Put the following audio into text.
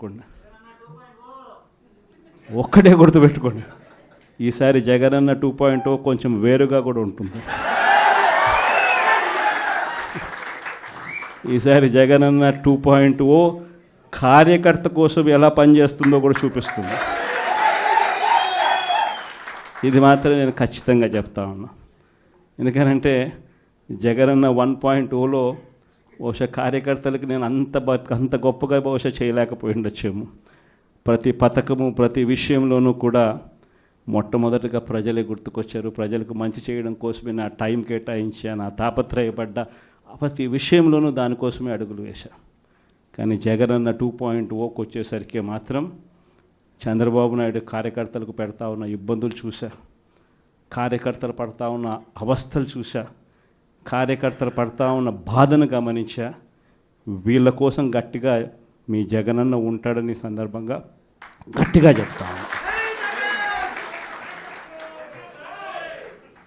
గుర్తుపెట్టుకోండి, ఒక్కటే గుర్తుపెట్టుకోండి, ఈసారి జగనన్న 2.0 కొంచెం వేరుగా కూడా ఉంటుంది. ఈసారి జగనన్న 2.0 కార్యకర్త కోసం ఎలా పనిచేస్తుందో కూడా చూపిస్తుంది. ఇది మాత్రం నేను ఖచ్చితంగా చెప్తా ఉన్నా. ఎందుకనంటే జగనన్న 1.0లో బహుశా కార్యకర్తలకి నేను అంత గొప్పగా బహుశా చేయలేకపోయి ఉండొచ్చేమో. ప్రతి పథకము ప్రతి విషయంలోనూ కూడా మొట్టమొదటిగా ప్రజలే గుర్తుకొచ్చారు. ప్రజలకు మంచి చేయడం కోసమే నా టైం కేటాయించా, నా తాపత్రయపడ్డా, ప్రతి విషయంలోనూ దానికోసమే అడుగులు వేశా. కానీ జగనన్న 2.0కి వచ్చేసరికి మాత్రం చంద్రబాబు నాయుడు కార్యకర్తలకు పెడతా ఉన్న ఇబ్బందులు చూసా, కార్యకర్తలు పడతా ఉన్న అవస్థలు చూసా, కార్యకర్తలు పడతా ఉన్న బాధను గమనించా. వీళ్ళ కోసం గట్టిగా మీ జగనన్న ఉంటాడని సందర్భంగా గట్టిగా చెప్తాను.